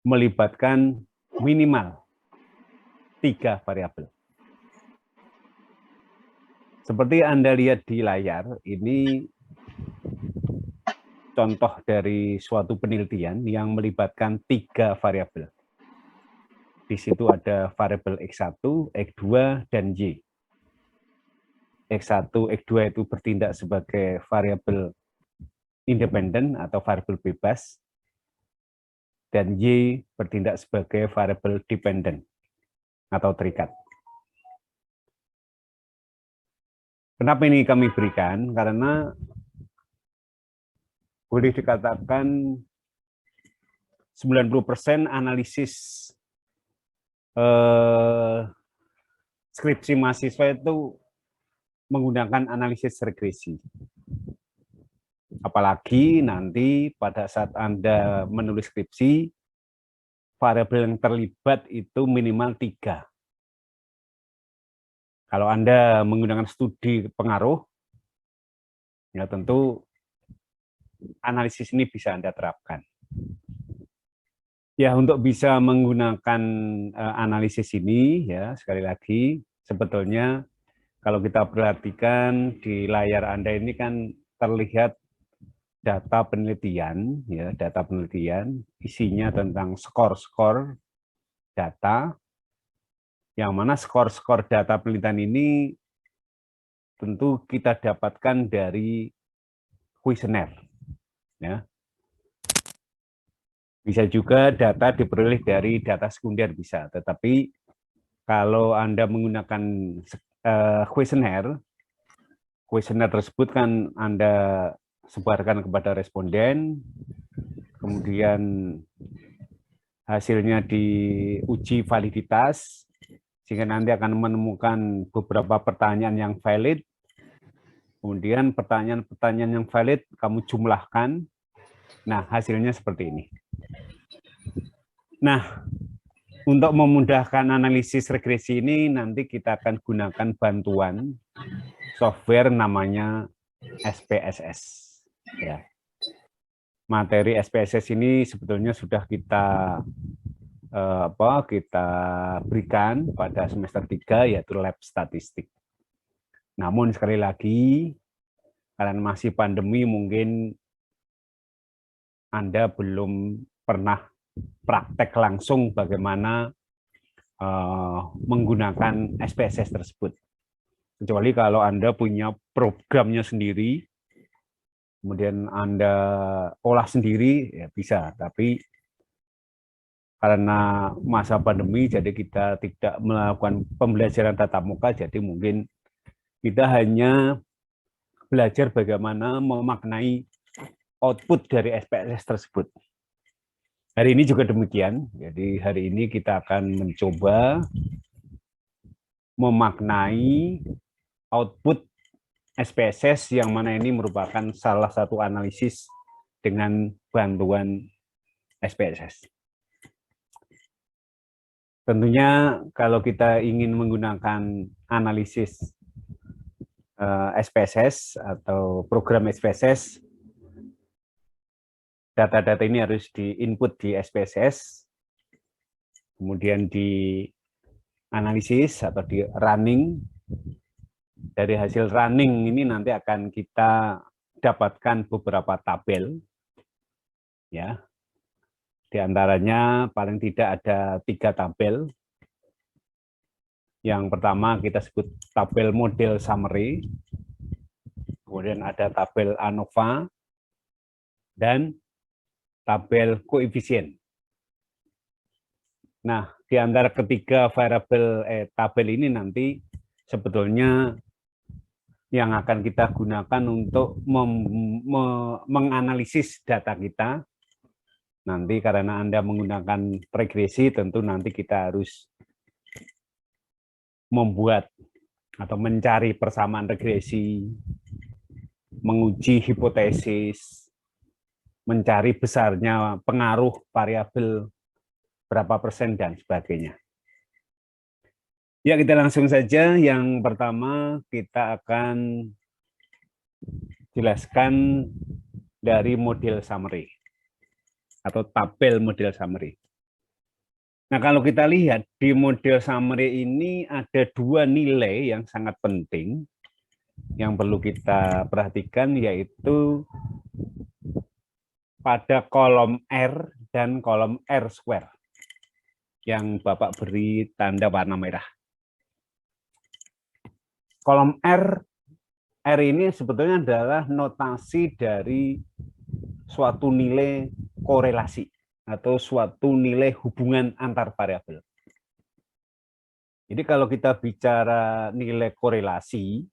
melibatkan minimal 3 variabel. Seperti Anda lihat di layar, ini contoh dari suatu penelitian yang melibatkan 3 variabel. Di situ ada variabel X1, X2, dan Y. X1, X2 itu bertindak sebagai variabel independen atau variabel bebas, dan Y bertindak sebagai variabel dependen atau terikat. Kenapa ini kami berikan? Karena boleh dikatakan 90% analisis skripsi mahasiswa itu menggunakan analisis regresi. Apalagi nanti pada saat Anda menulis skripsi, variabel yang terlibat itu minimal 3. Kalau Anda menggunakan studi pengaruh, ya tentu analisis ini bisa Anda terapkan. Ya, untuk bisa menggunakan analisis ini, ya sekali lagi, sebetulnya kalau kita perhatikan di layar Anda ini kan terlihat data penelitian, ya data penelitian, isinya tentang skor-skor data, yang mana skor-skor data penelitian ini tentu kita dapatkan dari kuesioner, ya. Bisa juga data diperoleh dari data sekunder bisa, tetapi kalau Anda menggunakan kuesioner tersebut kan Anda sebarkan kepada responden, kemudian hasilnya diuji validitas, sehingga nanti akan menemukan beberapa pertanyaan yang valid, kemudian pertanyaan-pertanyaan yang valid kamu jumlahkan, nah hasilnya seperti ini. Nah, untuk memudahkan analisis regresi ini, nanti kita akan gunakan bantuan software namanya SPSS. Ya. Materi SPSS ini sebetulnya sudah kita berikan pada semester 3, yaitu lab statistik. Namun sekali lagi, karena masih pandemi, mungkin Anda belum pernah praktek langsung bagaimana menggunakan SPSS tersebut. Kecuali kalau Anda punya programnya sendiri, kemudian Anda olah sendiri, ya bisa. Tapi karena masa pandemi, jadi kita tidak melakukan pembelajaran tatap muka, jadi mungkin kita hanya belajar bagaimana memaknai output dari SPSS tersebut. Hari ini juga demikian, jadi hari ini kita akan mencoba memaknai output SPSS yang mana ini merupakan salah satu analisis dengan bantuan SPSS. Tentunya kalau kita ingin menggunakan analisis SPSS atau program SPSS, data-data ini harus di-input di SPSS, kemudian di-analisis atau di-running. Dari hasil running ini nanti akan kita dapatkan beberapa tabel. Ya. Di antaranya paling tidak ada 3 tabel. Yang pertama kita sebut tabel model summary, kemudian ada tabel ANOVA, dan tabel koefisien. Nah, di antara ketiga variabel tabel ini nanti sebetulnya yang akan kita gunakan untuk menganalisis data kita. Nanti karena Anda menggunakan regresi, tentu nanti kita harus membuat atau mencari persamaan regresi, menguji hipotesis, mencari besarnya pengaruh variabel berapa persen, dan sebagainya. Ya, kita langsung saja. Yang pertama kita akan jelaskan dari model summary atau tabel model summary. Nah, kalau kita lihat di model summary ini ada dua nilai yang sangat penting yang perlu kita perhatikan, yaitu pada kolom R dan kolom R square yang Bapak beri tanda warna merah. Kolom R ini sebetulnya adalah notasi dari suatu nilai korelasi atau suatu nilai hubungan antar variabel. Jadi kalau kita bicara nilai korelasi,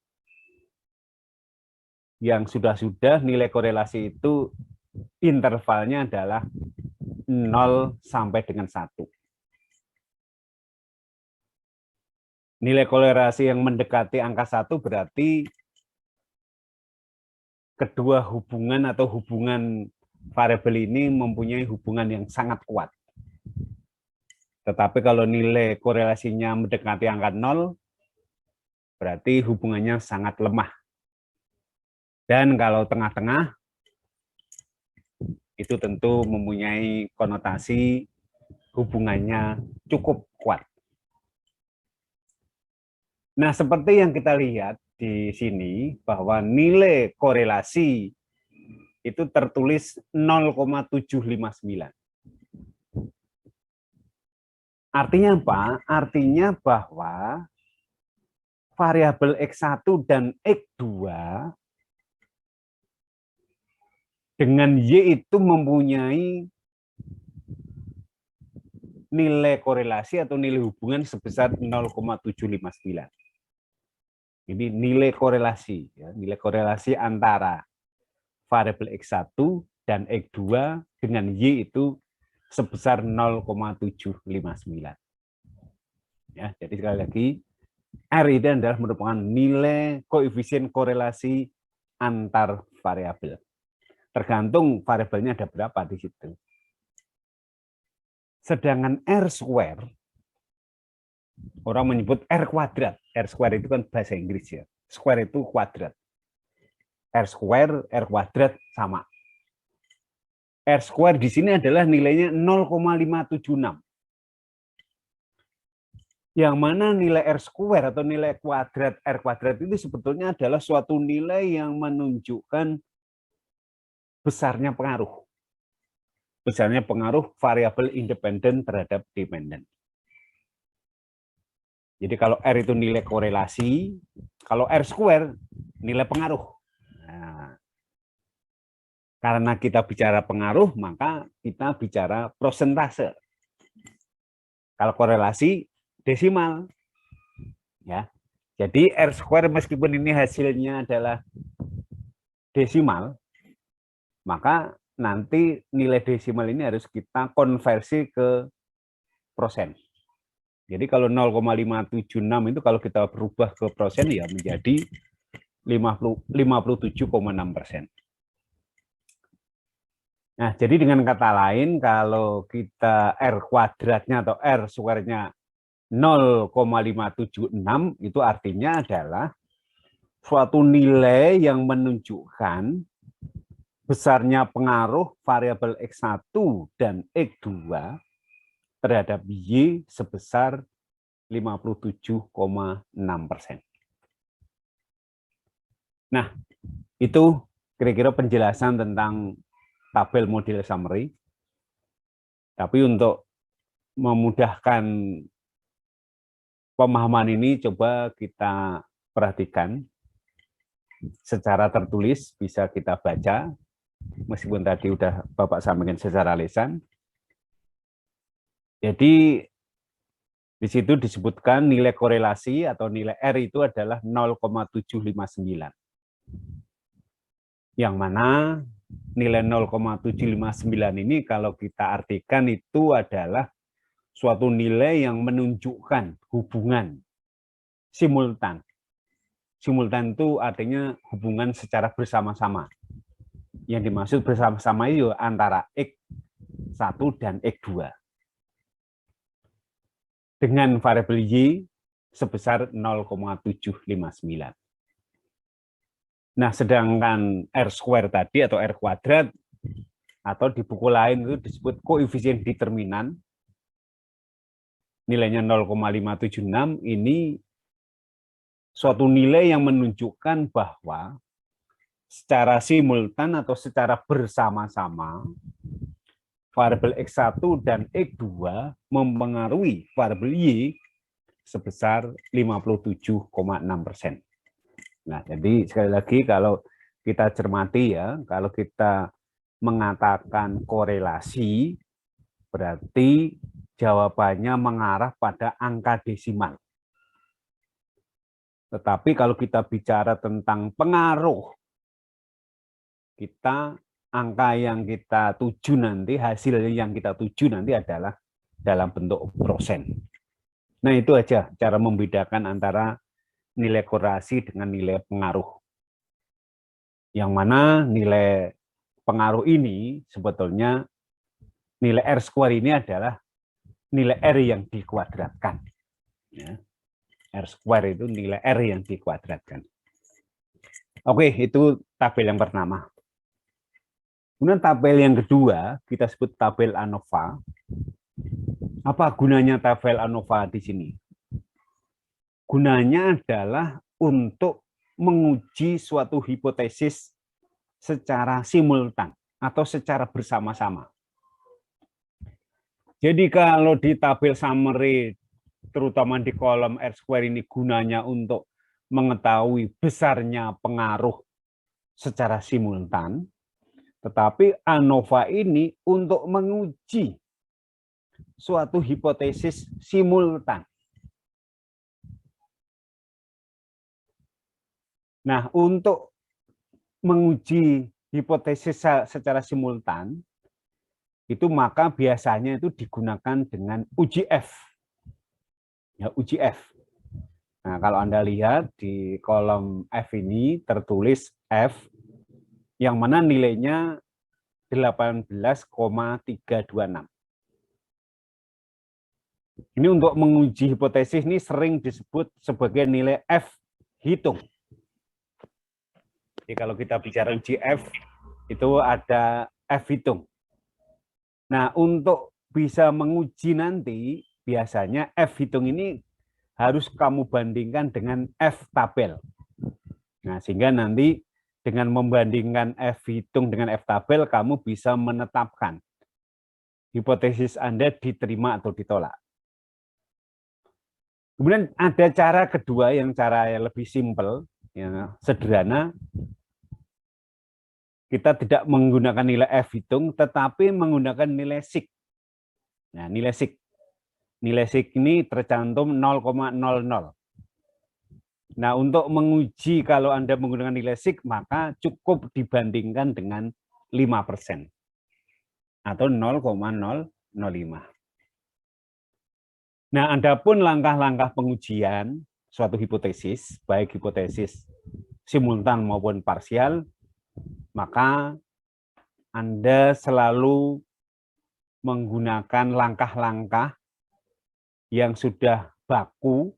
yang sudah-sudah nilai korelasi itu intervalnya adalah 0 sampai dengan 1. Nilai korelasi yang mendekati angka 1 berarti kedua hubungan atau hubungan variabel ini mempunyai hubungan yang sangat kuat. Tetapi kalau nilai korelasinya mendekati angka 0, berarti hubungannya sangat lemah. Dan kalau tengah-tengah, itu tentu mempunyai konotasi hubungannya cukup kuat. Nah, seperti yang kita lihat di sini, bahwa nilai korelasi itu tertulis 0,759. Artinya apa? Artinya bahwa variabel X1 dan X2 dengan Y itu mempunyai nilai korelasi atau nilai hubungan sebesar 0,759. Ini nilai korelasi, ya, nilai korelasi antara variabel X1 dan X2 dengan Y itu sebesar 0,759. Ya, jadi sekali lagi, R itu adalah merupakan nilai koefisien korelasi antar variabel. Tergantung variabelnya ada berapa di situ. Sedangkan R square, orang menyebut R kuadrat. R square itu kan bahasa Inggris ya. Square itu kuadrat. R square, R kuadrat sama. R square di sini adalah nilainya 0,576. Yang mana nilai R square atau nilai kuadrat R kuadrat itu sebetulnya adalah suatu nilai yang menunjukkan besarnya pengaruh. Besarnya pengaruh variabel independen terhadap dependen. Jadi kalau R itu nilai korelasi, kalau R square nilai pengaruh. Nah, karena kita bicara pengaruh, maka kita bicara prosentase. Kalau korelasi, desimal. Ya. Jadi R square meskipun ini hasilnya adalah desimal, maka nanti nilai desimal ini harus kita konversi ke persen. Jadi kalau 0,576 itu kalau kita berubah ke persen ya menjadi 57,6%. Nah, jadi dengan kata lain, kalau kita R kuadratnya atau R square-nya 0,576, itu artinya adalah suatu nilai yang menunjukkan besarnya pengaruh variabel X1 dan X2 terhadap Y sebesar 57,6%. Nah, itu kira-kira penjelasan tentang tabel model summary. Tapi untuk memudahkan pemahaman ini, coba kita perhatikan secara tertulis, bisa kita baca, meskipun tadi udah Bapak sampaikan secara lisan. Jadi di situ disebutkan nilai korelasi atau nilai R itu adalah 0,759. Yang mana nilai 0,759 ini kalau kita artikan itu adalah suatu nilai yang menunjukkan hubungan simultan. Simultan itu artinya hubungan secara bersama-sama. Yang dimaksud bersama-sama itu antara X1 dan X2. Dengan variabel Y sebesar 0,759. Nah, sedangkan R square tadi atau R kuadrat, atau di buku lain itu disebut koefisien determinan, nilainya 0,576, ini suatu nilai yang menunjukkan bahwa secara simultan atau secara bersama-sama variabel X1 dan X2 mempengaruhi variabel Y sebesar 57,6%. Nah, jadi sekali lagi kalau kita cermati ya, kalau kita mengatakan korelasi, berarti jawabannya mengarah pada angka desimal. Tetapi kalau kita bicara tentang pengaruh, kita angka yang kita tuju nanti, hasil yang kita tuju nanti adalah dalam bentuk prosen. Nah, itu aja cara membedakan antara nilai korelasi dengan nilai pengaruh. Yang mana nilai pengaruh ini sebetulnya nilai R² ini adalah nilai R yang dikuadratkan. Ya. R² itu nilai R yang dikuadratkan. Oke, itu tabel yang pertama. Kemudian tabel yang kedua, kita sebut tabel ANOVA. Apa gunanya tabel ANOVA di sini? Gunanya adalah untuk menguji suatu hipotesis secara simultan atau secara bersama-sama. Jadi kalau di tabel summary, terutama di kolom R² ini gunanya untuk mengetahui besarnya pengaruh secara simultan, tetapi ANOVA ini untuk menguji suatu hipotesis simultan. Nah, untuk menguji hipotesis secara simultan, itu maka biasanya itu digunakan dengan uji F. Ya, uji F. Nah, kalau Anda lihat di kolom F ini tertulis F, yang mana nilainya 18,326. Ini untuk menguji hipotesis ini sering disebut sebagai nilai F hitung. Jadi kalau kita bicara uji F, itu ada F hitung. Nah, untuk bisa menguji nanti, biasanya F hitung ini harus kamu bandingkan dengan F tabel. Nah, sehingga nanti dengan membandingkan F hitung dengan F tabel, kamu bisa menetapkan hipotesis Anda diterima atau ditolak. Kemudian ada cara kedua, yang cara yang lebih simpel, ya, sederhana. Kita tidak menggunakan nilai F hitung, tetapi menggunakan nilai SIG. Nah, nilai SIG. Nilai SIG ini tercantum 0,00. Nah, untuk menguji kalau Anda menggunakan nilai SIG, maka cukup dibandingkan dengan 5%. Atau 0,005. Nah, adapun langkah-langkah pengujian suatu hipotesis, baik hipotesis simultan maupun parsial, maka Anda selalu menggunakan langkah-langkah yang sudah baku,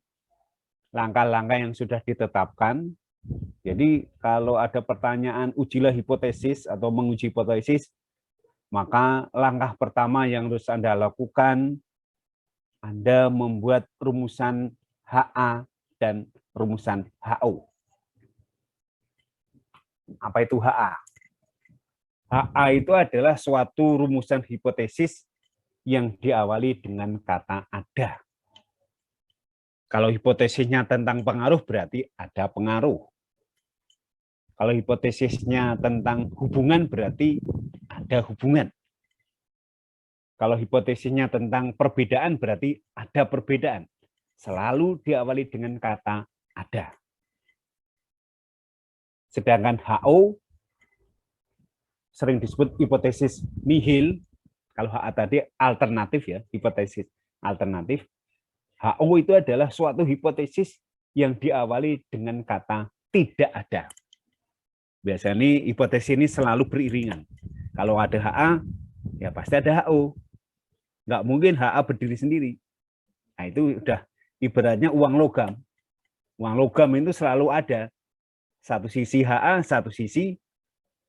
langkah-langkah yang sudah ditetapkan. Jadi kalau ada pertanyaan ujilah hipotesis atau menguji hipotesis, maka langkah pertama yang harus Anda lakukan, Anda membuat rumusan HA dan rumusan HO. Apa itu HA? HA itu adalah suatu rumusan hipotesis yang diawali dengan kata ada. Kalau hipotesisnya tentang pengaruh berarti ada pengaruh. Kalau hipotesisnya tentang hubungan berarti ada hubungan. Kalau hipotesisnya tentang perbedaan berarti ada perbedaan. Selalu diawali dengan kata ada. Sedangkan HO sering disebut hipotesis nihil. Kalau HA tadi alternatif ya, hipotesis alternatif. HO itu adalah suatu hipotesis yang diawali dengan kata tidak ada. Biasanya ini hipotesis ini selalu beriringan. Kalau ada HA, ya pasti ada HO. Nggak mungkin HA berdiri sendiri. Nah, itu udah ibaratnya uang logam. Uang logam itu selalu ada. Satu sisi HA, satu sisi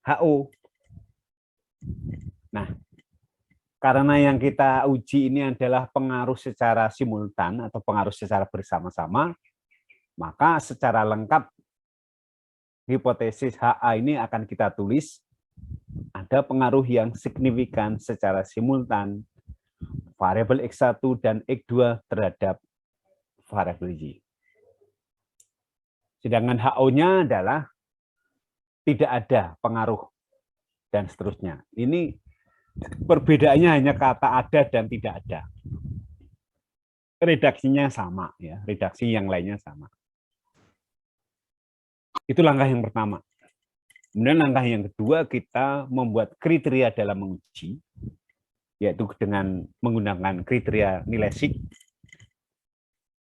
HO. Nah, Karena yang kita uji ini adalah pengaruh secara simultan atau pengaruh secara bersama-sama, maka secara lengkap hipotesis HA ini akan kita tulis ada pengaruh yang signifikan secara simultan variabel X1 dan X2 terhadap variabel Y. Sedangkan HO-nya adalah tidak ada pengaruh dan seterusnya. Ini perbedaannya hanya kata ada dan tidak ada. Redaksinya sama, ya. Redaksi yang lainnya sama. Itu langkah yang pertama. Kemudian langkah yang kedua, kita membuat kriteria dalam menguji, yaitu dengan menggunakan kriteria nilai sig.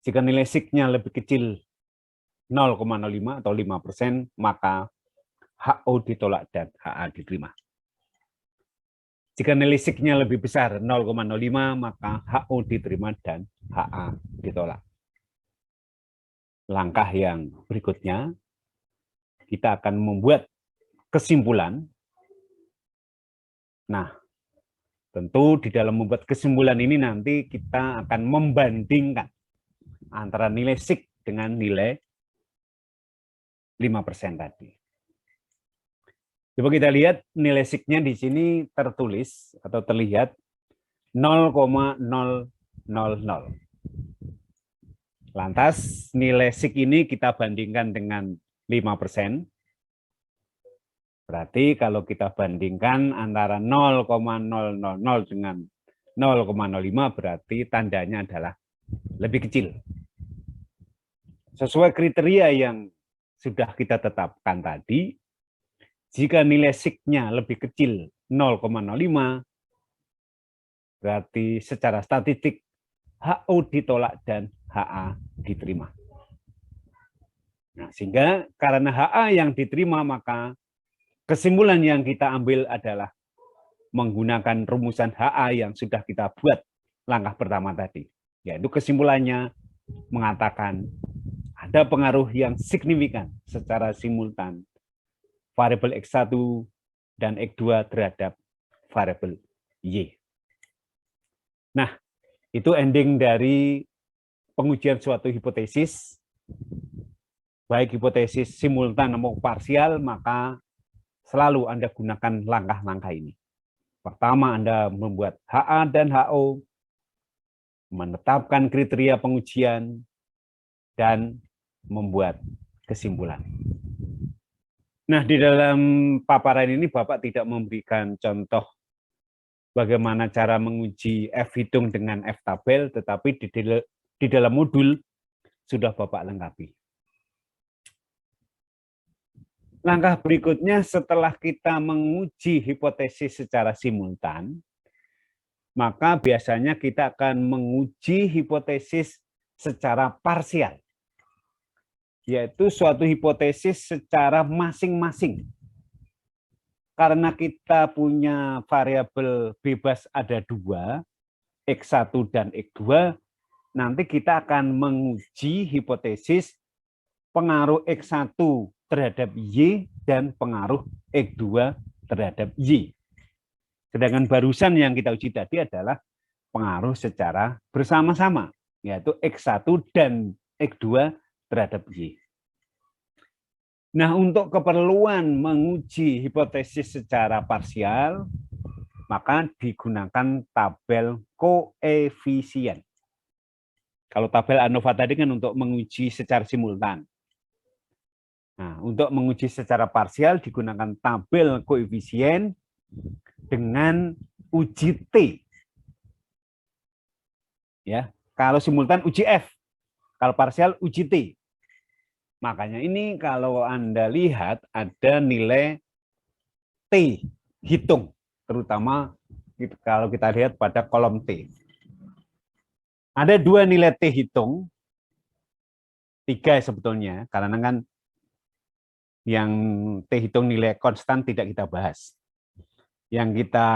Jika nilai sig-nya lebih kecil 0,05 atau 5%, maka HO ditolak dan HA diterima. Jika nilai sig-nya lebih besar 0,05, maka HO diterima dan HA ditolak. Langkah yang berikutnya, kita akan membuat kesimpulan. Nah, tentu di dalam membuat kesimpulan ini nanti kita akan membandingkan antara nilai sig dengan nilai 5% tadi. Coba kita lihat nilai sig-nya di sini tertulis atau terlihat 0,000. Lantas nilai sig ini kita bandingkan dengan 5%. Berarti kalau kita bandingkan antara 0,000 dengan 0,05 berarti tandanya adalah lebih kecil. Sesuai kriteria yang sudah kita tetapkan tadi, jika nilai sig-nya lebih kecil 0,05, berarti secara statistik HO ditolak dan HA diterima. Nah, sehingga karena HA yang diterima, maka kesimpulan yang kita ambil adalah menggunakan rumusan HA yang sudah kita buat langkah pertama tadi. Yaitu kesimpulannya mengatakan ada pengaruh yang signifikan secara simultan variabel X1 dan X2 terhadap variabel Y. Nah, itu ending dari pengujian suatu hipotesis, baik hipotesis simultan maupun parsial, maka selalu Anda gunakan langkah-langkah ini. Pertama, Anda membuat HA dan HO, menetapkan kriteria pengujian, dan membuat kesimpulan. Nah, di dalam paparan ini Bapak tidak memberikan contoh bagaimana cara menguji F hitung dengan F tabel, tetapi di dalam modul sudah Bapak lengkapi. Langkah berikutnya setelah kita menguji hipotesis secara simultan, maka biasanya kita akan menguji hipotesis secara parsial, yaitu suatu hipotesis secara masing-masing. Karena kita punya variabel bebas ada 2, X1 dan X2, nanti kita akan menguji hipotesis pengaruh X1 terhadap Y dan pengaruh X2 terhadap Y. Sedangkan barusan yang kita uji tadi adalah pengaruh secara bersama-sama, yaitu X1 dan X2 terhadap Y. Nah, untuk keperluan menguji hipotesis secara parsial, maka digunakan tabel koefisien. Kalau tabel ANOVA tadi kan untuk menguji secara simultan. Nah, untuk menguji secara parsial digunakan tabel koefisien dengan uji T. Ya, kalau simultan uji F, kalau parsial uji T. Makanya ini kalau Anda lihat ada nilai T hitung, terutama kalau kita lihat pada kolom T. Ada 2 nilai T hitung, 3 sebetulnya, karena kan yang T hitung nilai konstan tidak kita bahas. Yang kita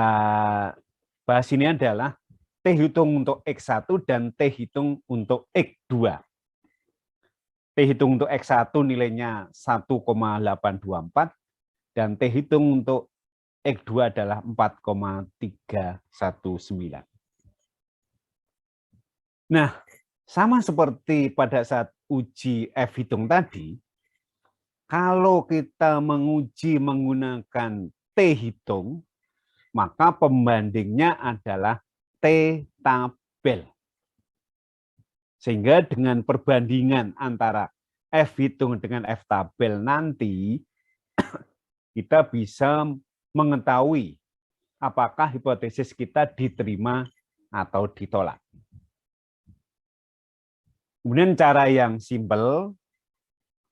bahas ini adalah T hitung untuk X1 dan T hitung untuk X2. T hitung untuk X1 nilainya 1,824 dan T hitung untuk X2 adalah 4,319. Nah, sama seperti pada saat uji F hitung tadi, kalau kita menguji menggunakan T hitung, maka pembandingnya adalah T tabel. Sehingga dengan perbandingan antara F hitung dengan F tabel nanti, kita bisa mengetahui apakah hipotesis kita diterima atau ditolak. Kemudian cara yang simpel,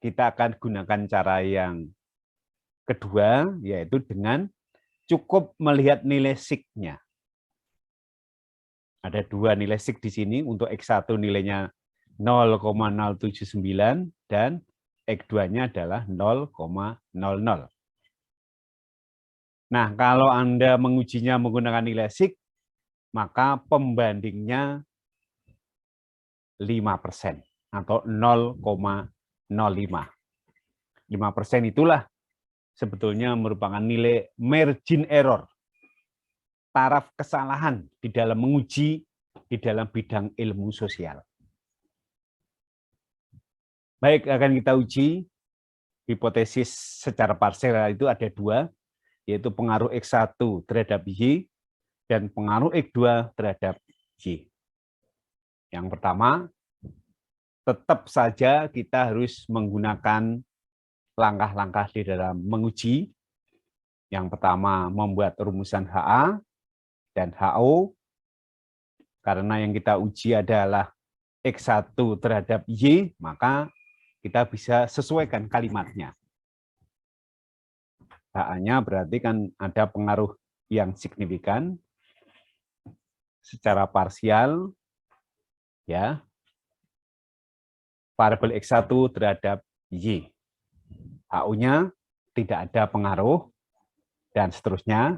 kita akan gunakan cara yang kedua, yaitu dengan cukup melihat nilai sig-nya. Ada dua nilai sig di sini, untuk X1 nilainya 0,079 dan X2-nya adalah 0,00. Nah, kalau Anda mengujinya menggunakan nilai sig, maka pembandingnya 5% atau 0,05. 5% itulah sebetulnya merupakan nilai margin error, taraf kesalahan di dalam menguji di dalam bidang ilmu sosial. Baik, akan kita uji hipotesis secara parsial itu ada dua, yaitu pengaruh X1 terhadap Y dan pengaruh X2 terhadap Y. Yang pertama, tetap saja kita harus menggunakan langkah-langkah di dalam menguji. Yang pertama, membuat rumusan HA dan HO, karena yang kita uji adalah X1 terhadap Y, maka kita bisa sesuaikan kalimatnya. HA-nya berarti kan ada pengaruh yang signifikan secara parsial, ya, variabel X1 terhadap Y. HO-nya tidak ada pengaruh, dan seterusnya.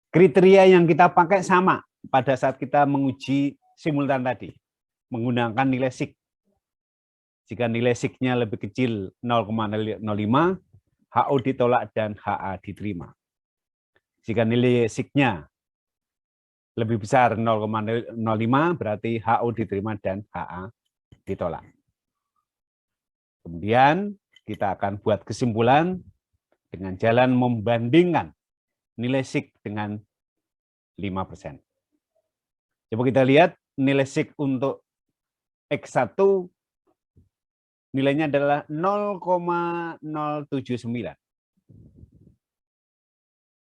Kriteria yang kita pakai sama pada saat kita menguji simultan tadi, menggunakan nilai sig. Jika nilai sig-nya lebih kecil 0,05, HO ditolak dan HA diterima. Jika nilai sig-nya lebih besar 0,05, berarti HO diterima dan HA ditolak. Kemudian kita akan buat kesimpulan dengan jalan membandingkan nilai sig dengan 5%. Coba kita lihat nilai sig untuk X1 nilainya adalah 0,079.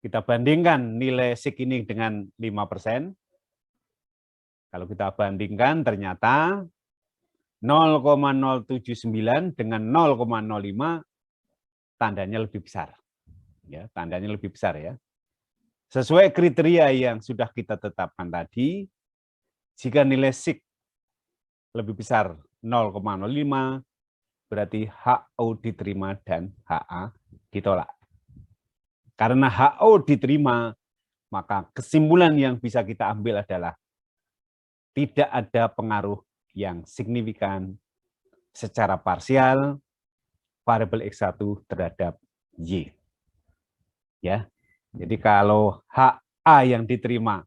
Kita bandingkan nilai sig ini dengan 5%. Kalau kita bandingkan ternyata 0,079 dengan 0,05 tandanya lebih besar. Ya, tandanya lebih besar ya. Sesuai kriteria yang sudah kita tetapkan tadi, jika nilai sig lebih besar 0,05, berarti HO diterima dan HA ditolak. Karena HO diterima, maka kesimpulan yang bisa kita ambil adalah tidak ada pengaruh yang signifikan secara parsial variabel X1 terhadap Y. Ya. Jadi kalau HA yang diterima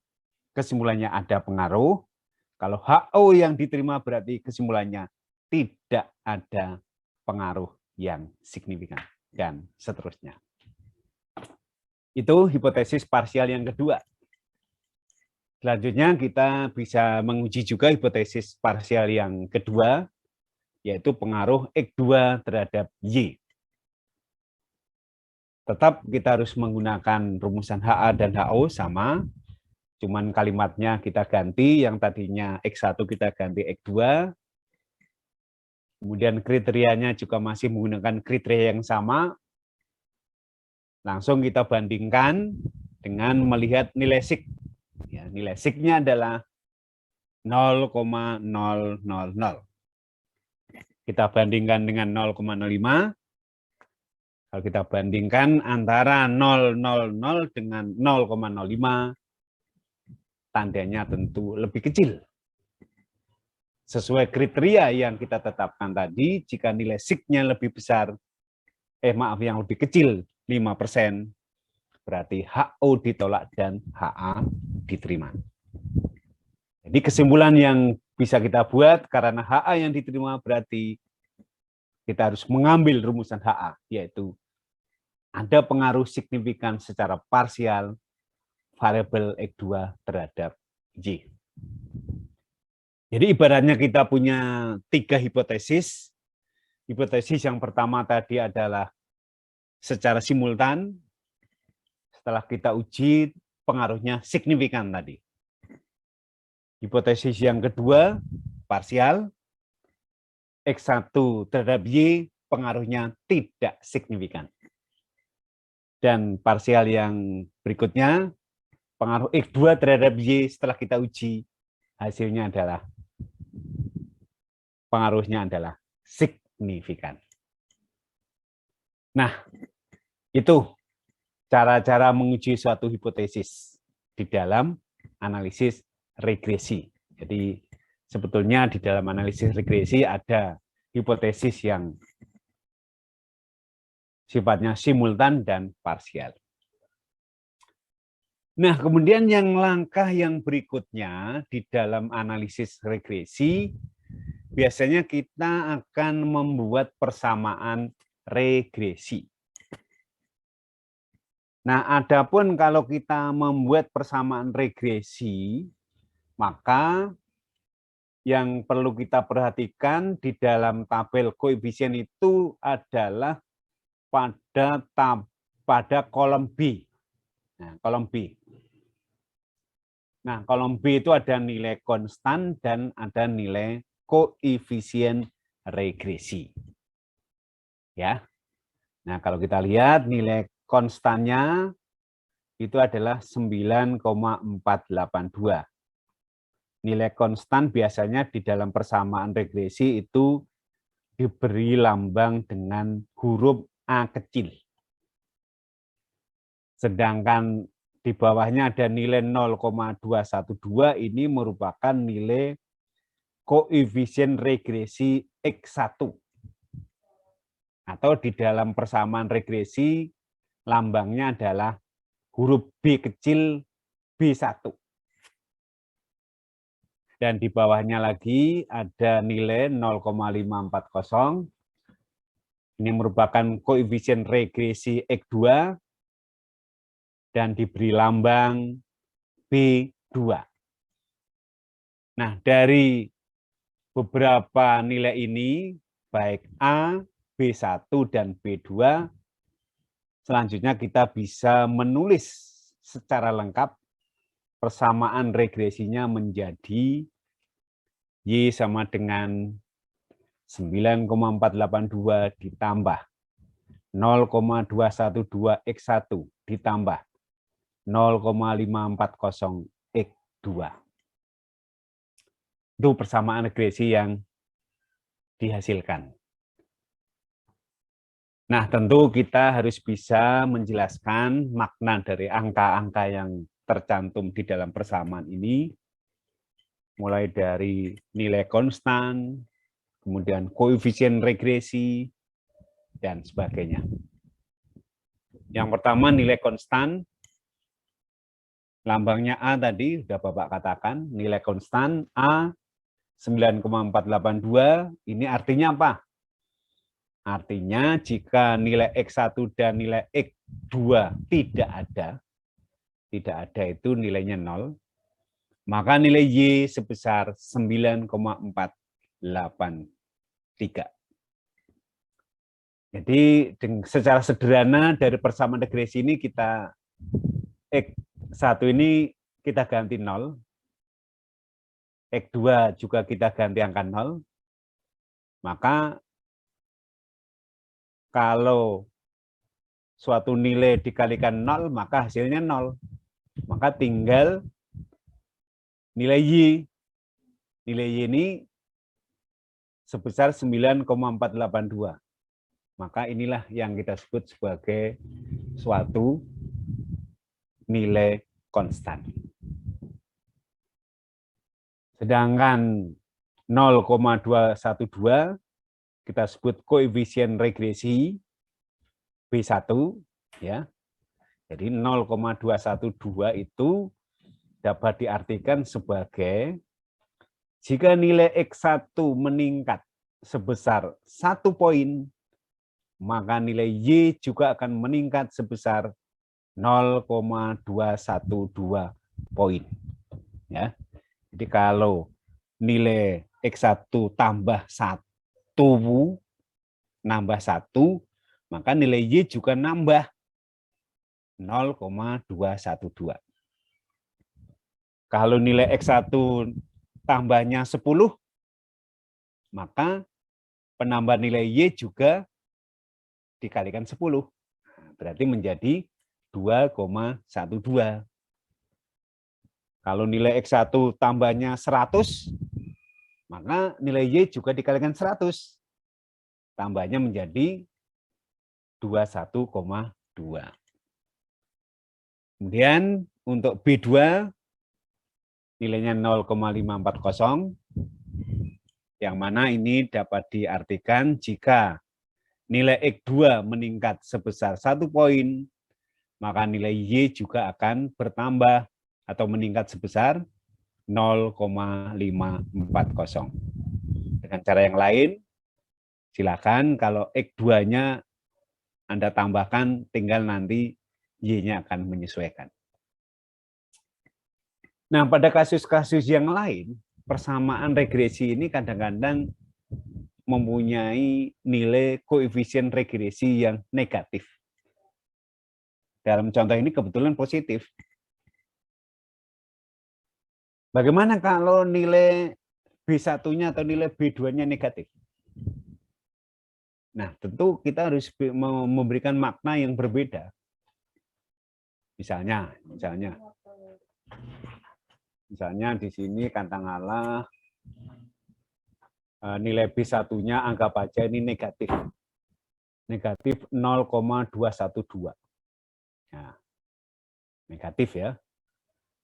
kesimpulannya ada pengaruh, kalau HO yang diterima berarti kesimpulannya tidak ada pengaruh yang signifikan, dan seterusnya. Itu hipotesis parsial yang kedua. Selanjutnya kita bisa menguji juga hipotesis parsial yang kedua, yaitu pengaruh X2 terhadap Y. Tetap kita harus menggunakan rumusan HA dan HO sama, cuman kalimatnya kita ganti, yang tadinya X1 kita ganti X2, kemudian kriterianya juga masih menggunakan kriteria yang sama. Langsung kita bandingkan dengan melihat nilai sig. Ya, nilai sig-nya adalah 0,000. Kita bandingkan dengan 0,05. Kalau kita bandingkan antara 000 dengan 0,05, tandanya tentu lebih kecil. Sesuai kriteria yang kita tetapkan tadi, jika nilai sig-nya lebih besar, yang lebih kecil 5%, berarti HO ditolak dan HA diterima. Jadi kesimpulan yang bisa kita buat, karena HA yang diterima berarti kita harus mengambil rumusan HA, yaitu ada pengaruh signifikan secara parsial variabel X2 terhadap Y. Jadi ibaratnya kita punya 3 hipotesis. Hipotesis yang pertama tadi adalah secara simultan, setelah kita uji pengaruhnya signifikan tadi. Hipotesis yang kedua, parsial, X1 terhadap Y pengaruhnya tidak signifikan. Dan parsial yang berikutnya, pengaruh X2 terhadap Y setelah kita uji, hasilnya adalah, pengaruhnya adalah signifikan. Nah, itu cara-cara menguji suatu hipotesis di dalam analisis regresi. Jadi sebetulnya di dalam analisis regresi ada hipotesis yang sifatnya simultan dan parsial. Nah, kemudian yang langkah yang berikutnya di dalam analisis regresi, biasanya kita akan membuat persamaan regresi. Nah, adapun kalau kita membuat persamaan regresi, maka yang perlu kita perhatikan di dalam tabel koefisien itu adalah pada kolom B. Nah, kolom B. Nah, kolom B itu ada nilai konstan dan ada nilai koefisien regresi. Ya. Nah, kalau kita lihat nilai konstannya itu adalah 9,482. Nilai konstan biasanya di dalam persamaan regresi itu diberi lambang dengan huruf A kecil. Sedangkan di bawahnya ada nilai 0,212, ini merupakan nilai koefisien regresi X1. Atau di dalam persamaan regresi, lambangnya adalah huruf B kecil B1. Dan di bawahnya lagi ada nilai 0,540. Ini merupakan koefisien regresi X2 dan diberi lambang B2. Nah, dari beberapa nilai ini, baik A, B1, dan B2, selanjutnya kita bisa menulis secara lengkap persamaan regresinya menjadi Y sama dengan 9,482 ditambah 0,212 X1 ditambah 0,540 X2. Itu persamaan regresi yang dihasilkan. Nah, tentu kita harus bisa menjelaskan makna dari angka-angka yang tercantum di dalam persamaan ini, mulai dari nilai konstan, kemudian koefisien regresi, dan sebagainya. Yang pertama nilai konstan, lambangnya A tadi, sudah Bapak katakan, nilai konstan A 9,482, ini artinya apa? Artinya jika nilai X1 dan nilai X2 tidak ada itu nilainya 0, maka nilai Y sebesar 9,483. Jadi secara sederhana dari persamaan regresi ini kita X1 ini kita ganti 0, X2 juga kita ganti angka 0, maka kalau suatu nilai dikalikan 0, maka hasilnya 0. Maka tinggal nilai Y. Nilai Y ini sebesar 9,482. Maka inilah yang kita sebut sebagai suatu nilai konstan. Sedangkan 0,212 kita sebut koefisien regresi B1, ya. Jadi 0,212 itu dapat diartikan sebagai jika nilai X1 meningkat sebesar 1 poin, maka nilai Y juga akan meningkat sebesar 0,212 poin. Ya. Jadi kalau nilai X1 tambah 1, maka nilai Y juga nambah 0,212. Kalau nilai X1 tambahnya 10, maka penambahan nilai Y juga dikalikan 10. Berarti menjadi 2,12. Kalau nilai X1 tambahnya 100, maka nilai Y juga dikalikan 100. Tambahnya menjadi 21,2. Kemudian untuk B2 nilainya 0,540, yang mana ini dapat diartikan jika nilai X2 meningkat sebesar 1 poin, maka nilai Y juga akan bertambah atau meningkat sebesar 0,540. Dengan cara yang lain, silakan kalau X2-nya Anda tambahkan, tinggal nanti Y-nya akan menyesuaikan. Nah, pada kasus-kasus yang lain, persamaan regresi ini kadang-kadang mempunyai nilai koefisien regresi yang negatif. Dalam contoh ini kebetulan positif. Bagaimana kalau nilai B1-nya atau nilai B2-nya negatif? Nah, tentu kita harus memberikan makna yang berbeda. Misalnya di sini katakanlah nilai B1-nya anggap aja ini negatif. Negatif 0,212. Nah, negatif ya.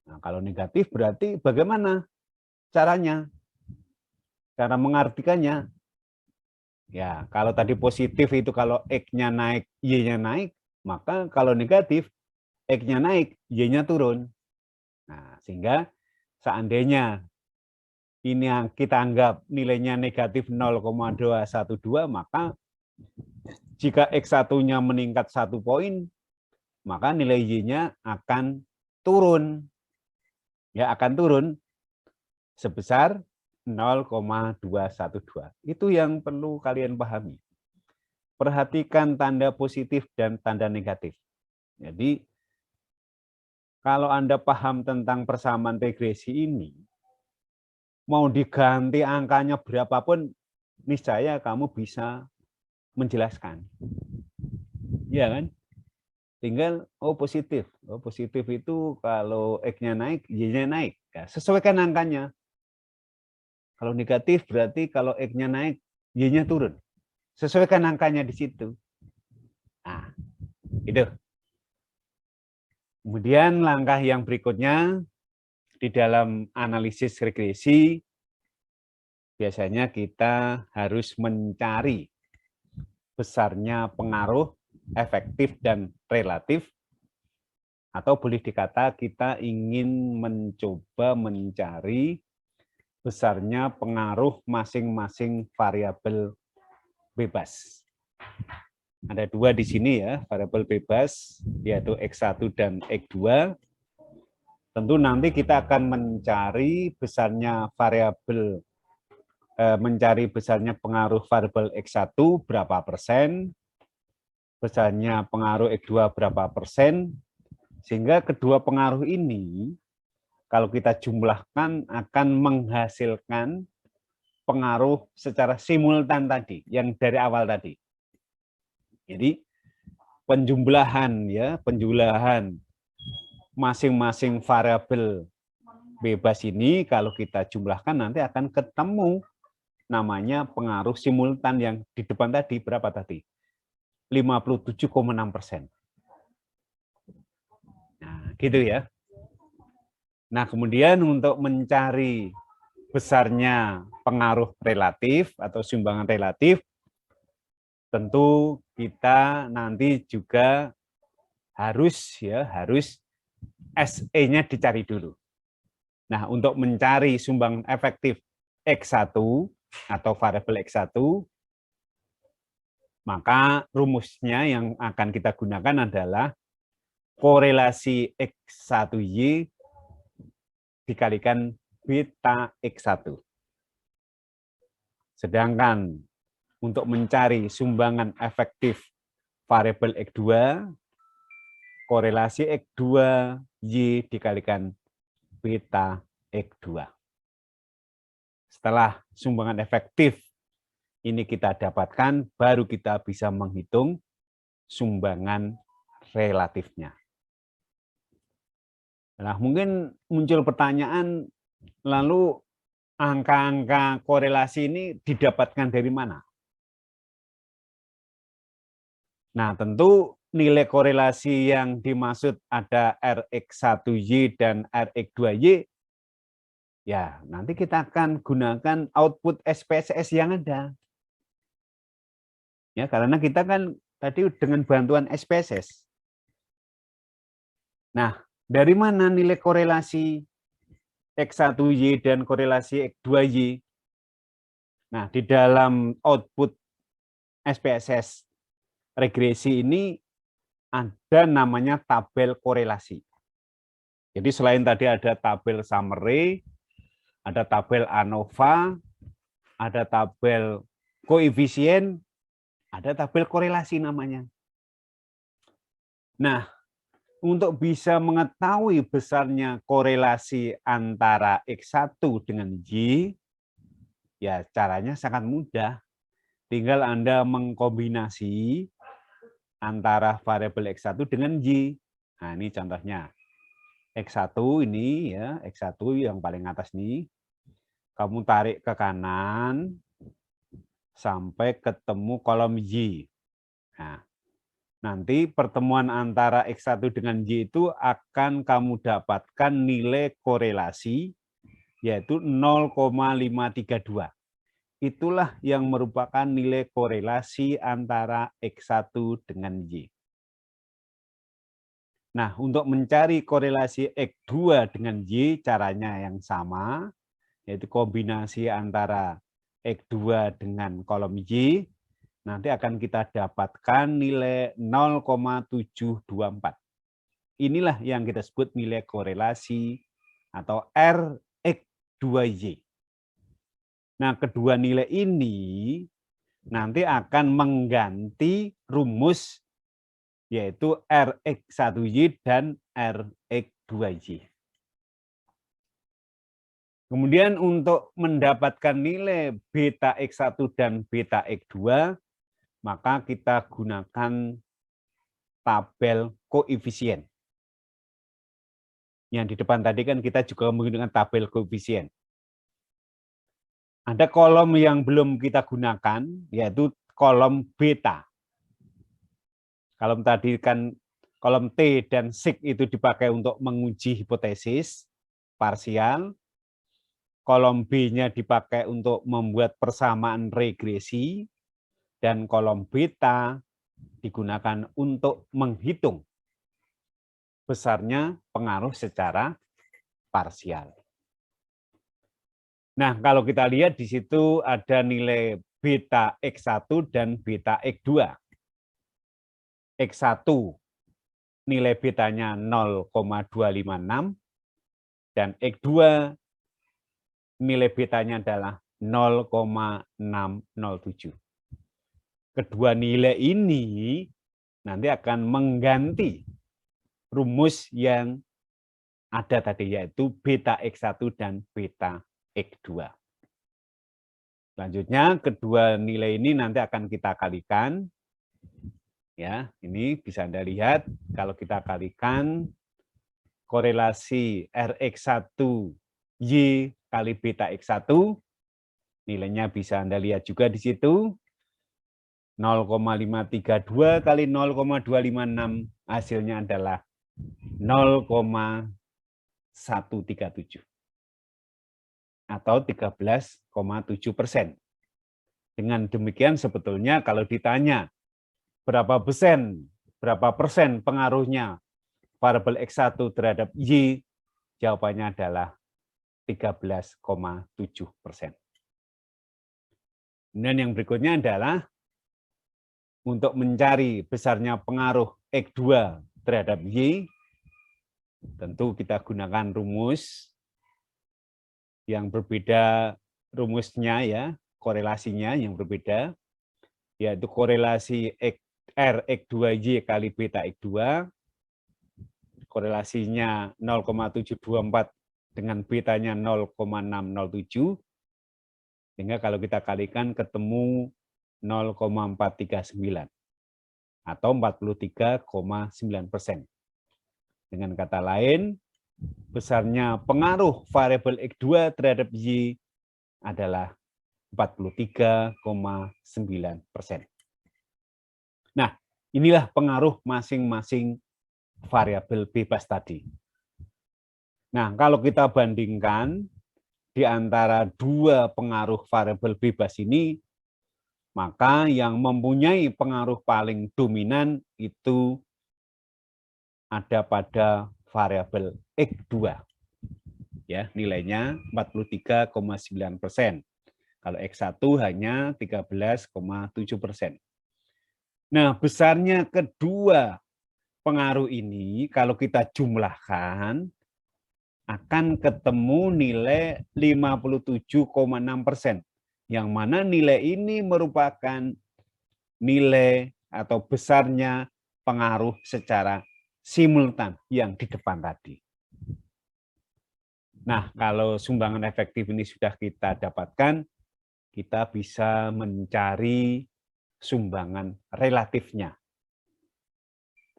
Nah, kalau negatif berarti bagaimana caranya? Cara mengartikannya? Ya, kalau tadi positif itu kalau X-nya naik, Y-nya naik, maka kalau negatif, X-nya naik, Y-nya turun. Nah, sehingga seandainya ini yang kita anggap nilainya negatif 0,212, maka jika X1-nya meningkat 1 poin, maka nilai Y-nya akan turun. Ya, akan turun sebesar 0,212. Itu yang perlu kalian pahami. Perhatikan tanda positif dan tanda negatif. Jadi, kalau Anda paham tentang persamaan regresi ini, mau diganti angkanya berapapun, niscaya kamu bisa menjelaskan. Ya kan? Tinggal, positif. Positif itu kalau X-nya naik, Y-nya naik. Ya, sesuaikan angkanya. Kalau negatif berarti kalau X-nya naik, Y-nya turun. Sesuaikan angkanya di situ. Nah, itu. Kemudian langkah yang berikutnya, di dalam analisis regresi, biasanya kita harus mencari besarnya pengaruh efektif dan relatif, atau boleh dikata kita ingin mencoba mencari besarnya pengaruh masing-masing variabel bebas. Ada 2 di sini ya, variabel bebas, yaitu X1 dan X2. Tentu nanti kita akan mencari besarnya variabel, mencari besarnya pengaruh variabel X1 berapa persen, besarnya pengaruh X2 berapa persen, sehingga kedua pengaruh ini kalau kita jumlahkan akan menghasilkan pengaruh secara simultan tadi, yang dari awal tadi. Jadi penjumlahan masing-masing variabel bebas ini kalau kita jumlahkan nanti akan ketemu namanya pengaruh simultan yang di depan tadi berapa tadi? 57,6%. Nah, gitu ya. Nah, kemudian untuk mencari besarnya pengaruh relatif atau sumbangan relatif, tentu kita nanti juga harus SE-nya dicari dulu. Nah, untuk mencari sumbangan efektif X1 atau variabel X1, maka rumusnya yang akan kita gunakan adalah korelasi X1Y dikalikan beta X1. Sedangkan untuk mencari sumbangan efektif variabel X2, korelasi X2Y dikalikan beta X2. Setelah sumbangan efektif ini kita dapatkan, baru kita bisa menghitung sumbangan relatifnya. Nah, mungkin muncul pertanyaan, lalu angka-angka korelasi ini didapatkan dari mana? Nah, tentu nilai korelasi yang dimaksud ada Rx1Y dan Rx2Y, ya nanti kita akan gunakan output SPSS yang ada. Ya, karena kita kan tadi dengan bantuan SPSS. Nah, dari mana nilai korelasi X1Y dan korelasi X2Y? Nah, di dalam output SPSS regresi ini ada namanya tabel korelasi. Jadi selain tadi ada tabel summary, ada tabel ANOVA, ada tabel koefisien, ada tabel korelasi namanya. Nah, untuk bisa mengetahui besarnya korelasi antara X1 dengan Y, ya caranya sangat mudah. Tinggal Anda mengkombinasi antara variabel X1 dengan Y. Nah, ini contohnya. X1 ini ya, X1 yang paling atas nih. Kamu tarik ke kanan sampai ketemu kolom Y. Nah, nanti pertemuan antara X1 dengan Y itu akan kamu dapatkan nilai korelasi yaitu 0,532. Itulah yang merupakan nilai korelasi antara X1 dengan Y. Nah, untuk mencari korelasi X2 dengan Y caranya yang sama, yaitu kombinasi antara X2 dengan kolom Y, nanti akan kita dapatkan nilai 0,724. Inilah yang kita sebut nilai korelasi atau Rx2Y. Nah, kedua nilai ini nanti akan mengganti rumus yaitu Rx1Y dan Rx2Y. Kemudian untuk mendapatkan nilai beta X1 dan beta X2, maka kita gunakan tabel koefisien. Yang di depan tadi kan kita juga menggunakan tabel koefisien. Ada kolom yang belum kita gunakan, yaitu kolom beta. Kolom tadi kan kolom T dan sig itu dipakai untuk menguji hipotesis parsial. Kolom B-nya dipakai untuk membuat persamaan regresi. Dan kolom beta digunakan untuk menghitung besarnya pengaruh secara parsial. Nah, kalau kita lihat di situ ada nilai beta X1 dan beta X2. X1 nilai betanya 0,256 dan X2 nilai betanya adalah 0,607. Kedua nilai ini nanti akan mengganti rumus yang ada tadi, yaitu beta X1 dan beta X2. Selanjutnya, kedua nilai ini nanti akan kita kalikan. Ya, ini bisa Anda lihat, kalau kita kalikan korelasi Rx1Y kali beta X1, nilainya bisa Anda lihat juga di situ. 0,532 kali 0,256 hasilnya adalah 0,137 atau 13,7%. Dengan demikian sebetulnya kalau ditanya berapa persen berapa persen pengaruhnya variabel X1 terhadap Y? Jawabannya adalah 13,7%. Kemudian yang berikutnya adalah untuk mencari besarnya pengaruh X2 terhadap Y, tentu kita gunakan rumus yang berbeda, rumusnya ya, korelasinya yang berbeda, yaitu korelasi R X2Y kali beta X2, korelasinya 0,724 dengan betanya 0,607, sehingga kalau kita kalikan ketemu 0,439 atau 43,9%. Dengan kata lain, besarnya pengaruh variabel X2 terhadap Y adalah 43,9%. Nah, inilah pengaruh masing-masing variabel bebas tadi. Nah, kalau kita bandingkan di antara dua pengaruh variabel bebas ini, maka yang mempunyai pengaruh paling dominan itu ada pada variabel X2. Ya, nilainya 43,9%. Kalau X1 hanya 13,7%. Nah, besarnya kedua pengaruh ini kalau kita jumlahkan akan ketemu nilai 57,6%. Yang mana nilai ini merupakan nilai atau besarnya pengaruh secara simultan yang di depan tadi. Nah, kalau sumbangan efektif ini sudah kita dapatkan, kita bisa mencari sumbangan relatifnya.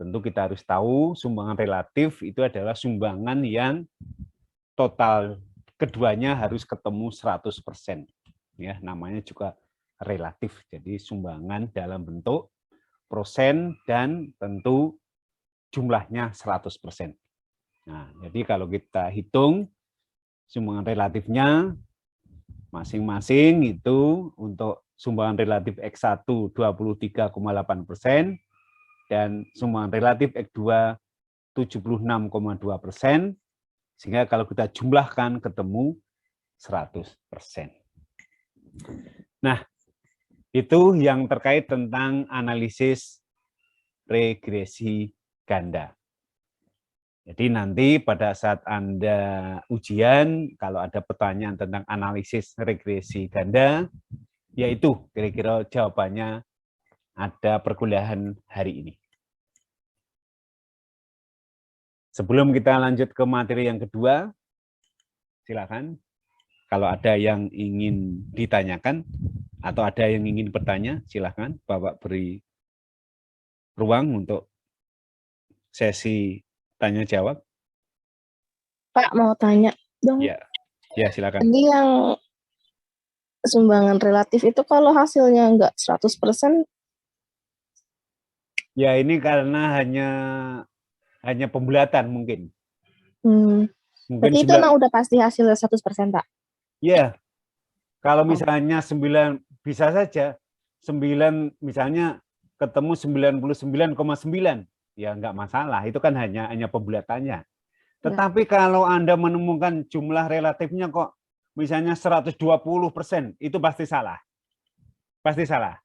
Tentu kita harus tahu sumbangan relatif itu adalah sumbangan yang total keduanya harus ketemu 100%. Ya, namanya juga relatif. Jadi sumbangan dalam bentuk persen dan tentu jumlahnya 100%. Nah, jadi kalau kita hitung sumbangan relatifnya masing-masing itu untuk sumbangan relatif X1 23,8%, dan sumbangan relatif X2 76,2%, sehingga kalau kita jumlahkan ketemu 100%. Nah, itu yang terkait tentang analisis regresi ganda. Jadi nanti pada saat Anda ujian, kalau ada pertanyaan tentang analisis regresi ganda, yaitu kira-kira jawabannya ada perkuliahan hari ini. Sebelum kita lanjut ke materi yang kedua, silakan. Kalau ada yang ingin ditanyakan atau ada yang ingin bertanya, silakan Bapak beri ruang untuk sesi tanya jawab. Pak, mau tanya dong. Ya, ya silakan. Tadi yang sumbangan relatif itu kalau hasilnya enggak 100%? Ya, ini karena hanya pembulatan mungkin. Mungkin Berarti itu emang udah pasti hasilnya 100%, Pak? Ya, kalau misalnya 9, bisa saja 9 misalnya ketemu 99,9, ya enggak masalah, itu kan hanya pembulatannya. Tetapi kalau Anda menemukan jumlah relatifnya kok misalnya 120%, itu pasti salah. Pasti salah.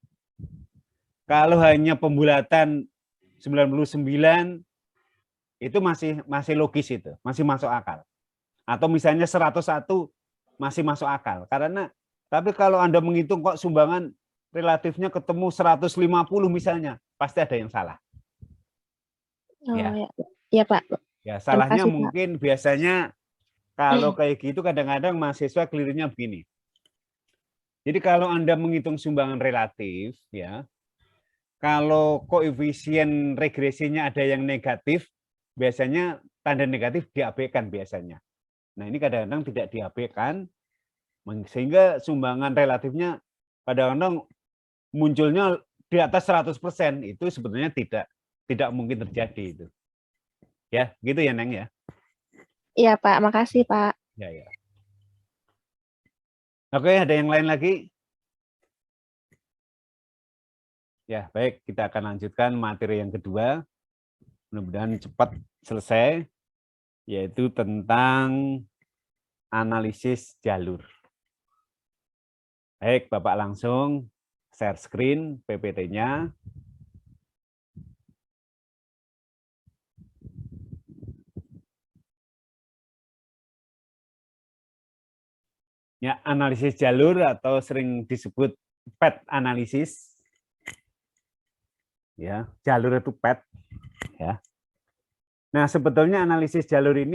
Kalau hanya pembulatan 99, itu masih logis itu, masih masuk akal. Atau misalnya 101 masih masuk akal. Karena tapi kalau Anda menghitung kok sumbangan relatifnya ketemu 150 misalnya, pasti ada yang salah. Oh, ya Pak. Ya, salahnya mungkin Pak. Biasanya kalau kayak gitu kadang-kadang mahasiswa kelirunya begini. Jadi kalau Anda menghitung sumbangan relatif, ya, kalau koefisien regresinya ada yang negatif, biasanya tanda negatif diabaikan biasanya. Nah, ini kadang-kadang tidak diabaikan, sehingga sumbangan relatifnya kadang-kadang munculnya di atas 100%, itu sebenarnya tidak mungkin terjadi itu. Ya, gitu ya, Neng ya. Iya, Pak. Makasih, Pak. Ya, ya. Oke, ada yang lain lagi? Ya, baik, kita akan lanjutkan materi yang kedua. Mudah-mudahan cepat selesai, yaitu tentang analisis jalur. Baik, Bapak langsung share screen PPT-nya. Ya, analisis jalur atau sering disebut path analisis. Ya, jalur itu path. Ya. Nah, sebetulnya analisis jalur ini